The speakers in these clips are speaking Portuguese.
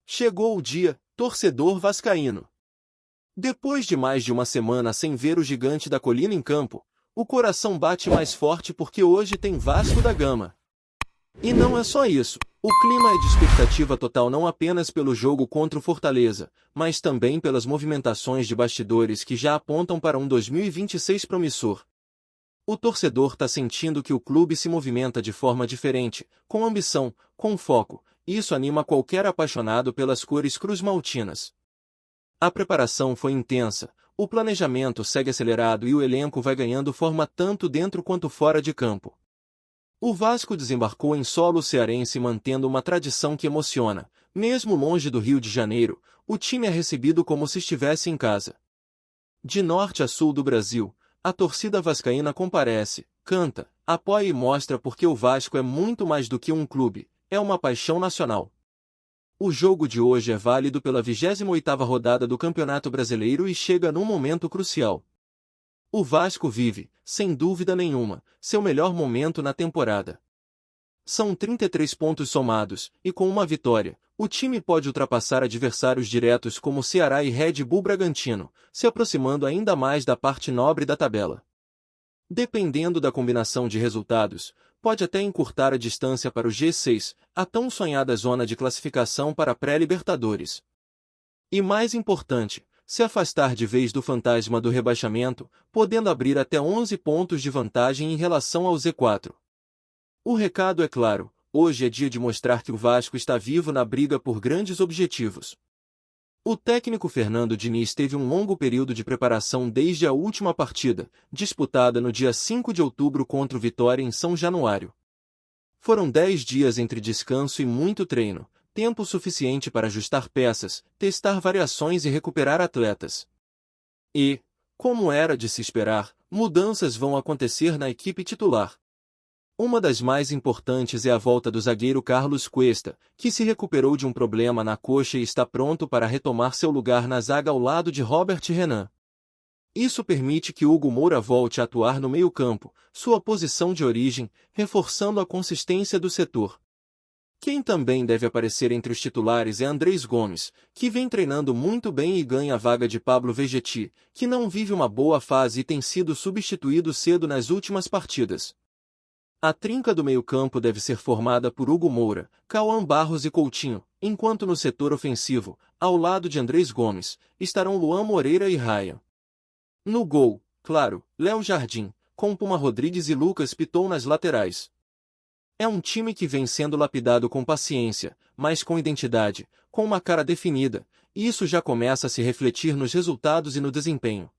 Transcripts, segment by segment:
Chegou o dia, torcedor vascaíno. Depois de mais de uma semana sem ver o gigante da colina em campo, o coração bate mais forte porque hoje tem Vasco da Gama. E não é só isso, o clima é de expectativa total não apenas pelo jogo contra o Fortaleza, mas também pelas movimentações de bastidores que já apontam para um 2026 promissor. O torcedor está sentindo que o clube se movimenta de forma diferente, com ambição, com foco. Isso anima qualquer apaixonado pelas cores cruz-maltinas. A preparação foi intensa, o planejamento segue acelerado e o elenco vai ganhando forma tanto dentro quanto fora de campo. O Vasco desembarcou em solo cearense mantendo uma tradição que emociona. Mesmo longe do Rio de Janeiro, o time é recebido como se estivesse em casa. De norte a sul do Brasil, a torcida vascaína comparece, canta, apoia e mostra porque o Vasco é muito mais do que um clube, é uma paixão nacional. O jogo de hoje é válido pela 28ª rodada do Campeonato Brasileiro e chega num momento crucial. O Vasco vive, sem dúvida nenhuma, seu melhor momento na temporada. São 33 pontos somados, e com uma vitória, o time pode ultrapassar adversários diretos como Ceará e Red Bull Bragantino, se aproximando ainda mais da parte nobre da tabela. Dependendo da combinação de resultados, pode até encurtar a distância para o G6, a tão sonhada zona de classificação para a pré-Libertadores. E mais importante, se afastar de vez do fantasma do rebaixamento, podendo abrir até 11 pontos de vantagem em relação ao Z4. O recado é claro, hoje é dia de mostrar que o Vasco está vivo na briga por grandes objetivos. O técnico Fernando Diniz teve um longo período de preparação desde a última partida, disputada no dia 5 de outubro contra o Vitória em São Januário. Foram 10 dias entre descanso e muito treino, tempo suficiente para ajustar peças, testar variações e recuperar atletas. E, como era de se esperar, mudanças vão acontecer na equipe titular. Uma das mais importantes é a volta do zagueiro Carlos Cuesta, que se recuperou de um problema na coxa e está pronto para retomar seu lugar na zaga ao lado de Robert Renan. Isso permite que Hugo Moura volte a atuar no meio-campo, sua posição de origem, reforçando a consistência do setor. Quem também deve aparecer entre os titulares é Andrés Gomes, que vem treinando muito bem e ganha a vaga de Pablo Vegetti, que não vive uma boa fase e tem sido substituído cedo nas últimas partidas. A trinca do meio-campo deve ser formada por Hugo Moura, Cauã Barros e Coutinho, enquanto no setor ofensivo, ao lado de Andrés Gomes, estarão Luan Moreira e Ryan. No gol, claro, Léo Jardim, com Puma Rodrigues e Lucas Piton nas laterais. É um time que vem sendo lapidado com paciência, mas com identidade, com uma cara definida, e isso já começa a se refletir nos resultados e no desempenho.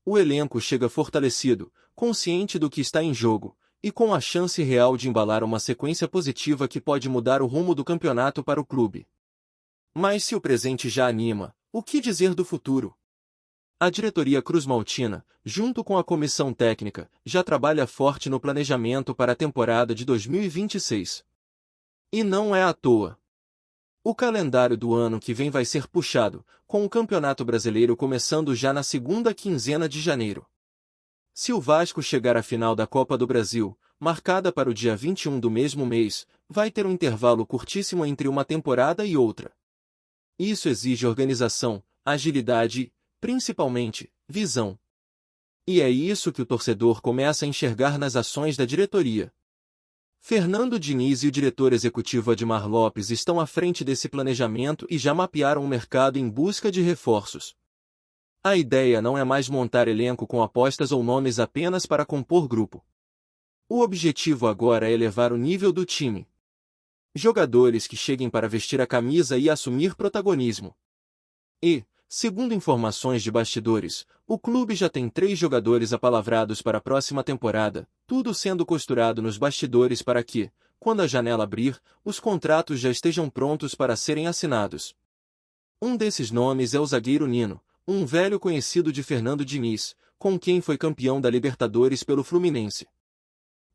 O elenco chega fortalecido, consciente do que está em jogo, e com a chance real de embalar uma sequência positiva que pode mudar o rumo do campeonato para o clube. Mas se o presente já anima, o que dizer do futuro? A diretoria cruz-maltina, junto com a comissão técnica, já trabalha forte no planejamento para a temporada de 2026. E não é à toa. O calendário do ano que vem vai ser puxado, com o Campeonato Brasileiro começando já na segunda quinzena de janeiro. Se o Vasco chegar à final da Copa do Brasil, marcada para o dia 21 do mesmo mês, vai ter um intervalo curtíssimo entre uma temporada e outra. Isso exige organização, agilidade e, principalmente, visão. E é isso que o torcedor começa a enxergar nas ações da diretoria. Fernando Diniz e o diretor executivo Admar Lopes estão à frente desse planejamento e já mapearam o mercado em busca de reforços. A ideia não é mais montar elenco com apostas ou nomes apenas para compor grupo. O objetivo agora é elevar o nível do time. Jogadores que cheguem para vestir a camisa e assumir protagonismo. E, segundo informações de bastidores, o clube já tem 3 jogadores apalavrados para a próxima temporada, tudo sendo costurado nos bastidores para que, quando a janela abrir, os contratos já estejam prontos para serem assinados. Um desses nomes é o zagueiro Nino, um velho conhecido de Fernando Diniz, com quem foi campeão da Libertadores pelo Fluminense.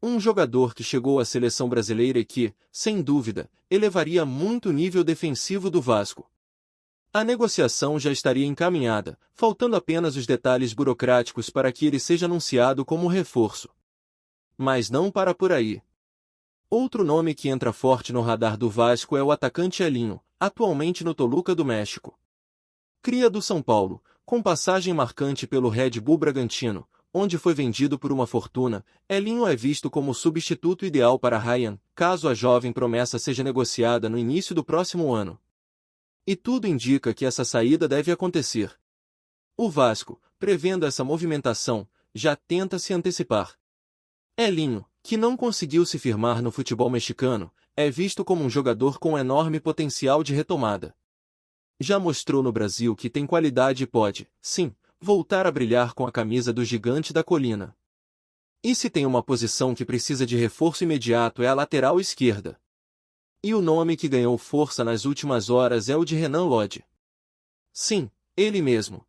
Um jogador que chegou à seleção brasileira e que, sem dúvida, elevaria muito o nível defensivo do Vasco. A negociação já estaria encaminhada, faltando apenas os detalhes burocráticos para que ele seja anunciado como reforço. Mas não para por aí. Outro nome que entra forte no radar do Vasco é o atacante Elinho, atualmente no Toluca do México. Cria do São Paulo, com passagem marcante pelo Red Bull Bragantino, onde foi vendido por uma fortuna, Elinho é visto como o substituto ideal para Ryan, caso a jovem promessa seja negociada no início do próximo ano. E tudo indica que essa saída deve acontecer. O Vasco, prevendo essa movimentação, já tenta se antecipar. Elinho, que não conseguiu se firmar no futebol mexicano, é visto como um jogador com enorme potencial de retomada. Já mostrou no Brasil que tem qualidade e pode, sim, voltar a brilhar com a camisa do Gigante da Colina. E se tem uma posição que precisa de reforço imediato é a lateral esquerda. E o nome que ganhou força nas últimas horas é o de Renan Lodge. Sim, ele mesmo.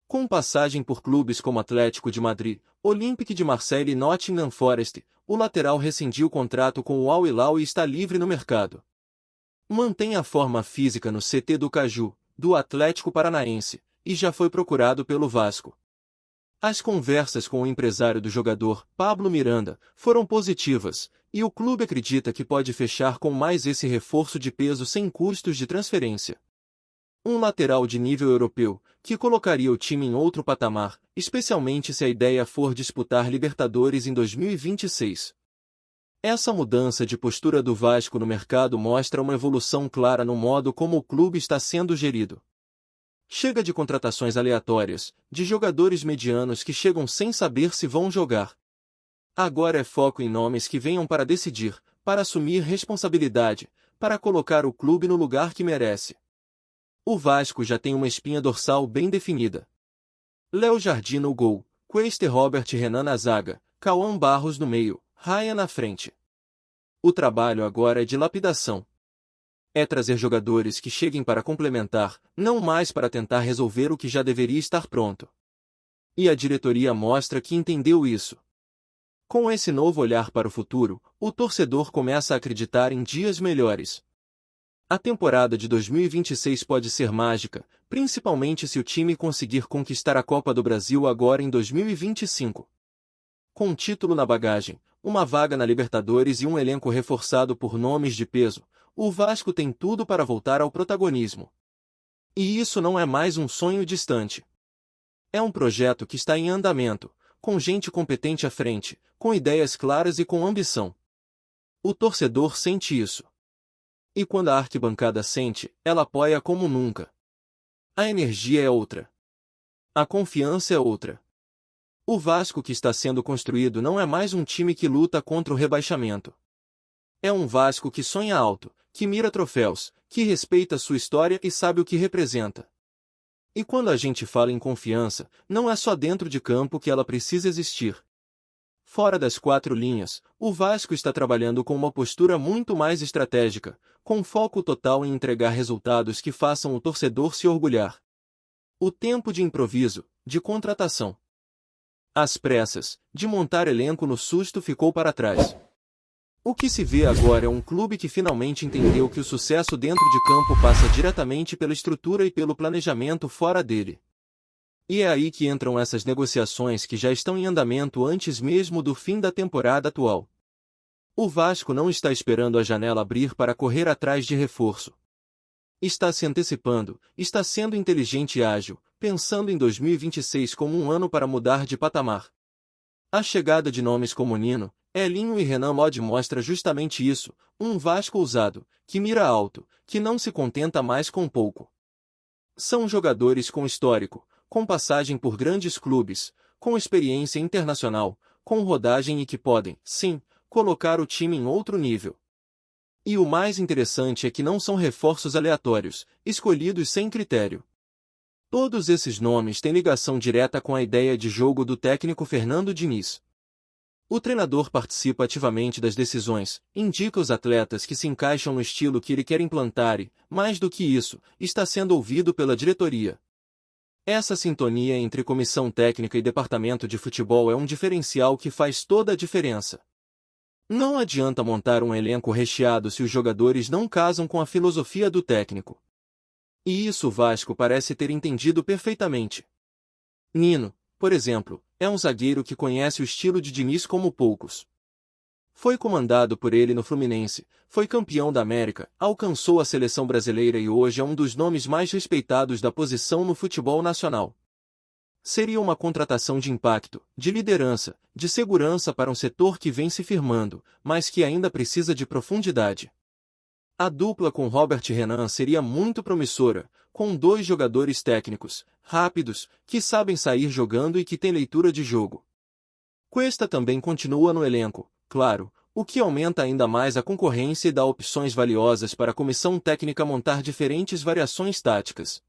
Com passagem por clubes como Atlético de Madrid, Olympique de Marseille e Nottingham Forest, o lateral rescindiu o contrato com o Al Hilal e está livre no mercado. Mantém a forma física no CT do Caju, do Atlético Paranaense, e já foi procurado pelo Vasco. As conversas com o empresário do jogador, Pablo Miranda, foram positivas, e o clube acredita que pode fechar com mais esse reforço de peso sem custos de transferência. Um lateral de nível europeu, que colocaria o time em outro patamar, especialmente se a ideia for disputar Libertadores em 2026. Essa mudança de postura do Vasco no mercado mostra uma evolução clara no modo como o clube está sendo gerido. Chega de contratações aleatórias, de jogadores medianos que chegam sem saber se vão jogar. Agora é foco em nomes que venham para decidir, para assumir responsabilidade, para colocar o clube no lugar que merece. O Vasco já tem uma espinha dorsal bem definida. Léo Jardim no gol, Quester Robert Renan na zaga, Cauã Barros no meio, Ryan na frente. O trabalho agora é de lapidação. É trazer jogadores que cheguem para complementar, não mais para tentar resolver o que já deveria estar pronto. E a diretoria mostra que entendeu isso. Com esse novo olhar para o futuro, o torcedor começa a acreditar em dias melhores. A temporada de 2026 pode ser mágica, principalmente se o time conseguir conquistar a Copa do Brasil agora em 2025. Com um título na bagagem, uma vaga na Libertadores e um elenco reforçado por nomes de peso, o Vasco tem tudo para voltar ao protagonismo. E isso não é mais um sonho distante. É um projeto que está em andamento, com gente competente à frente, com ideias claras e com ambição. O torcedor sente isso. E quando a arquibancada sente, ela apoia como nunca. A energia é outra. A confiança é outra. O Vasco que está sendo construído não é mais um time que luta contra o rebaixamento. É um Vasco que sonha alto, que mira troféus, que respeita sua história e sabe o que representa. E quando a gente fala em confiança, não é só dentro de campo que ela precisa existir. Fora das quatro linhas, o Vasco está trabalhando com uma postura muito mais estratégica, com foco total em entregar resultados que façam o torcedor se orgulhar. O tempo de improviso, de contratação, às pressas, de montar elenco no susto ficou para trás. O que se vê agora é um clube que finalmente entendeu que o sucesso dentro de campo passa diretamente pela estrutura e pelo planejamento fora dele. E é aí que entram essas negociações que já estão em andamento antes mesmo do fim da temporada atual. O Vasco não está esperando a janela abrir para correr atrás de reforço. Está se antecipando, está sendo inteligente e ágil, pensando em 2026 como um ano para mudar de patamar. A chegada de nomes como Nino, Elinho e Renan Lodge mostra justamente isso, um Vasco ousado, que mira alto, que não se contenta mais com pouco. São jogadores com histórico, com passagem por grandes clubes, com experiência internacional, com rodagem e que podem, sim, colocar o time em outro nível. E o mais interessante é que não são reforços aleatórios, escolhidos sem critério. Todos esses nomes têm ligação direta com a ideia de jogo do técnico Fernando Diniz. O treinador participa ativamente das decisões, indica os atletas que se encaixam no estilo que ele quer implantar e, mais do que isso, está sendo ouvido pela diretoria. Essa sintonia entre comissão técnica e departamento de futebol é um diferencial que faz toda a diferença. Não adianta montar um elenco recheado se os jogadores não casam com a filosofia do técnico. E isso o Vasco parece ter entendido perfeitamente. Nino, por exemplo, é um zagueiro que conhece o estilo de Diniz como poucos. Foi comandado por ele no Fluminense, foi campeão da América, alcançou a seleção brasileira e hoje é um dos nomes mais respeitados da posição no futebol nacional. Seria uma contratação de impacto, de liderança, de segurança para um setor que vem se firmando, mas que ainda precisa de profundidade. A dupla com Robert Renan seria muito promissora, com dois jogadores técnicos, rápidos, que sabem sair jogando e que têm leitura de jogo. Cuesta também continua no elenco, claro, o que aumenta ainda mais a concorrência e dá opções valiosas para a comissão técnica montar diferentes variações táticas.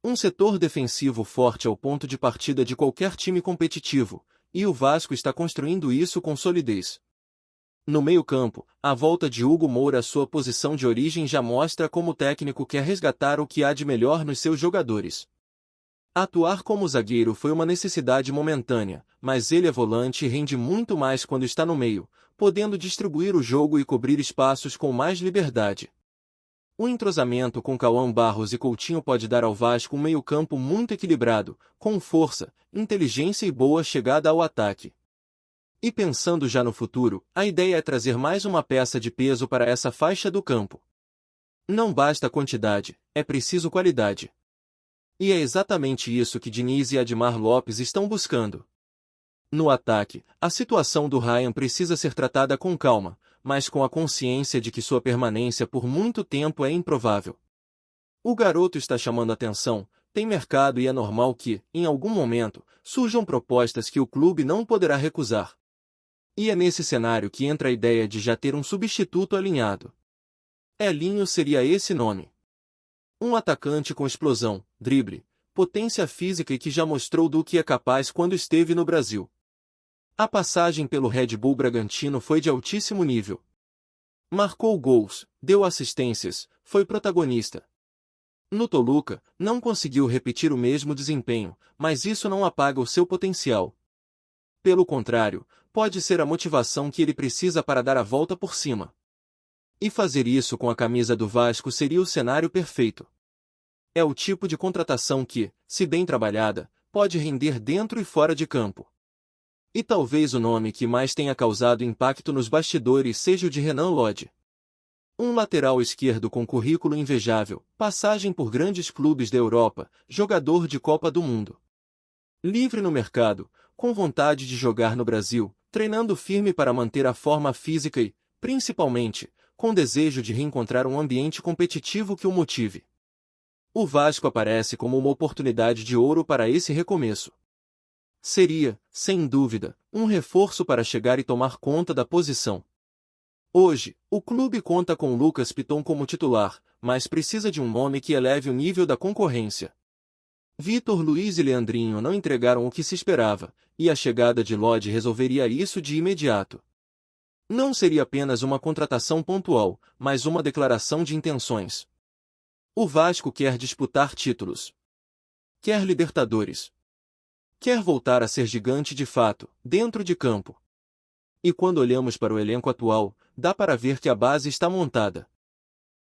Um setor defensivo forte é o ponto de partida de qualquer time competitivo, e o Vasco está construindo isso com solidez. No meio-campo, a volta de Hugo Moura à sua posição de origem já mostra como o técnico quer resgatar o que há de melhor nos seus jogadores. Atuar como zagueiro foi uma necessidade momentânea, mas ele é volante e rende muito mais quando está no meio, podendo distribuir o jogo e cobrir espaços com mais liberdade. O entrosamento com Cauã Barros e Coutinho pode dar ao Vasco um meio-campo muito equilibrado, com força, inteligência e boa chegada ao ataque. E pensando já no futuro, a ideia é trazer mais uma peça de peso para essa faixa do campo. Não basta quantidade, é preciso qualidade. E é exatamente isso que Diniz e Admar Lopes estão buscando. No ataque, a situação do Ryan precisa ser tratada com calma, mas com a consciência de que sua permanência por muito tempo é improvável. O garoto está chamando atenção, tem mercado e é normal que, em algum momento, surjam propostas que o clube não poderá recusar. E é nesse cenário que entra a ideia de já ter um substituto alinhado. Elinho seria esse nome. Um atacante com explosão, drible, potência física e que já mostrou do que é capaz quando esteve no Brasil. A passagem pelo Red Bull Bragantino foi de altíssimo nível. Marcou gols, deu assistências, foi protagonista. No Toluca, não conseguiu repetir o mesmo desempenho, mas isso não apaga o seu potencial. Pelo contrário, pode ser a motivação que ele precisa para dar a volta por cima. E fazer isso com a camisa do Vasco seria o cenário perfeito. É o tipo de contratação que, se bem trabalhada, pode render dentro e fora de campo. E talvez o nome que mais tenha causado impacto nos bastidores seja o de Renan Lodge. Um lateral esquerdo com currículo invejável, passagem por grandes clubes da Europa, jogador de Copa do Mundo. Livre no mercado, com vontade de jogar no Brasil, treinando firme para manter a forma física e, principalmente, com desejo de reencontrar um ambiente competitivo que o motive. O Vasco aparece como uma oportunidade de ouro para esse recomeço. Seria, sem dúvida, um reforço para chegar e tomar conta da posição. Hoje, o clube conta com Lucas Piton como titular, mas precisa de um nome que eleve o nível da concorrência. Vitor Luiz e Leandrinho não entregaram o que se esperava, e a chegada de Lodge resolveria isso de imediato. Não seria apenas uma contratação pontual, mas uma declaração de intenções. O Vasco quer disputar títulos. Quer Libertadores. Quer voltar a ser gigante de fato, dentro de campo. E quando olhamos para o elenco atual, dá para ver que a base está montada.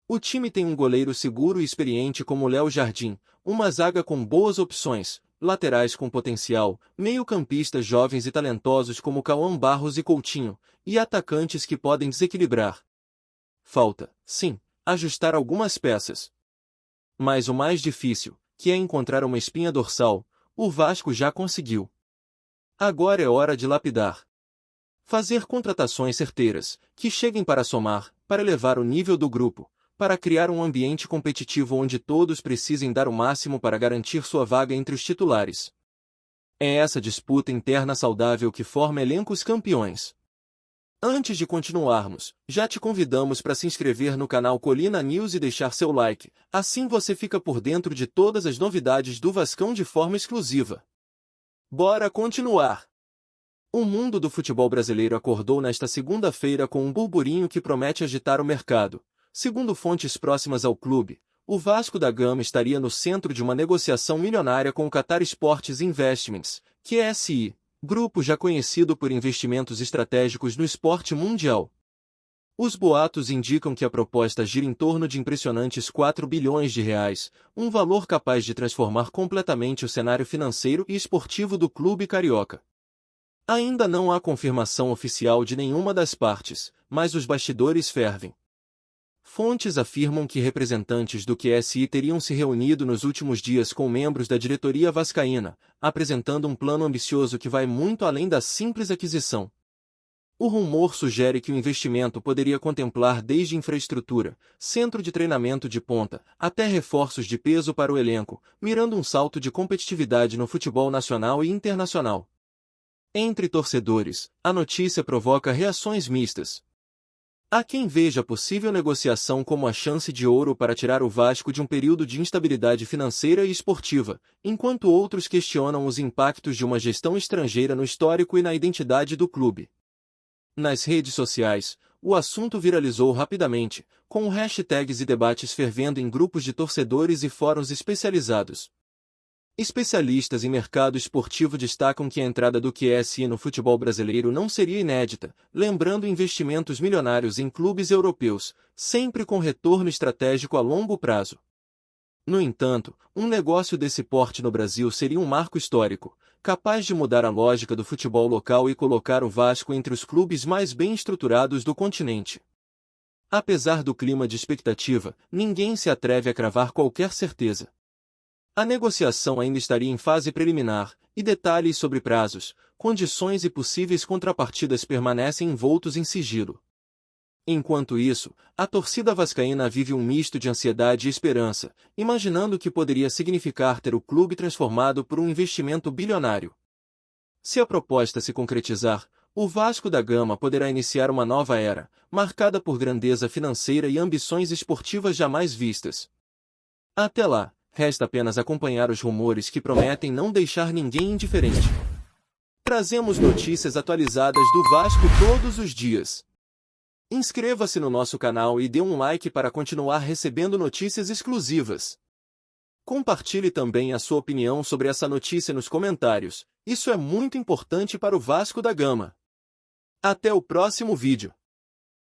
O time tem um goleiro seguro e experiente como Léo Jardim, uma zaga com boas opções, laterais com potencial, meio-campistas jovens e talentosos como Cauã Barros e Coutinho, e atacantes que podem desequilibrar. Falta, sim, ajustar algumas peças. Mas o mais difícil, que é encontrar uma espinha dorsal, o Vasco já conseguiu. Agora é hora de lapidar. Fazer contratações certeiras, que cheguem para somar, para elevar o nível do grupo, para criar um ambiente competitivo onde todos precisem dar o máximo para garantir sua vaga entre os titulares. É essa disputa interna saudável que forma elencos campeões. Antes de continuarmos, já te convidamos para se inscrever no canal Colina News e deixar seu like, assim você fica por dentro de todas as novidades do Vascão de forma exclusiva. Bora continuar! O mundo do futebol brasileiro acordou nesta segunda-feira com um burburinho que promete agitar o mercado. Segundo fontes próximas ao clube, o Vasco da Gama estaria no centro de uma negociação milionária com o Qatar Sports Investments, QSI, grupo já conhecido por investimentos estratégicos no esporte mundial. Os boatos indicam que a proposta gira em torno de impressionantes 4 bilhões de reais, um valor capaz de transformar completamente o cenário financeiro e esportivo do clube carioca. Ainda não há confirmação oficial de nenhuma das partes, mas os bastidores fervem. Fontes afirmam que representantes do QSI teriam se reunido nos últimos dias com membros da diretoria vascaína, apresentando um plano ambicioso que vai muito além da simples aquisição. O rumor sugere que o investimento poderia contemplar desde infraestrutura, centro de treinamento de ponta, até reforços de peso para o elenco, mirando um salto de competitividade no futebol nacional e internacional. Entre torcedores, a notícia provoca reações mistas. Há quem veja a possível negociação como a chance de ouro para tirar o Vasco de um período de instabilidade financeira e esportiva, enquanto outros questionam os impactos de uma gestão estrangeira no histórico e na identidade do clube. Nas redes sociais, o assunto viralizou rapidamente, com hashtags e debates fervendo em grupos de torcedores e fóruns especializados. Especialistas em mercado esportivo destacam que a entrada do QSI no futebol brasileiro não seria inédita, lembrando investimentos milionários em clubes europeus, sempre com retorno estratégico a longo prazo. No entanto, um negócio desse porte no Brasil seria um marco histórico, capaz de mudar a lógica do futebol local e colocar o Vasco entre os clubes mais bem estruturados do continente. Apesar do clima de expectativa, ninguém se atreve a cravar qualquer certeza. A negociação ainda estaria em fase preliminar, e detalhes sobre prazos, condições e possíveis contrapartidas permanecem envoltos em sigilo. Enquanto isso, a torcida vascaína vive um misto de ansiedade e esperança, imaginando o que poderia significar ter o clube transformado por um investimento bilionário. Se a proposta se concretizar, o Vasco da Gama poderá iniciar uma nova era, marcada por grandeza financeira e ambições esportivas jamais vistas. Até lá, resta apenas acompanhar os rumores que prometem não deixar ninguém indiferente. Trazemos notícias atualizadas do Vasco todos os dias. Inscreva-se no nosso canal e dê um like para continuar recebendo notícias exclusivas. Compartilhe também a sua opinião sobre essa notícia nos comentários, isso é muito importante para o Vasco da Gama. Até o próximo vídeo.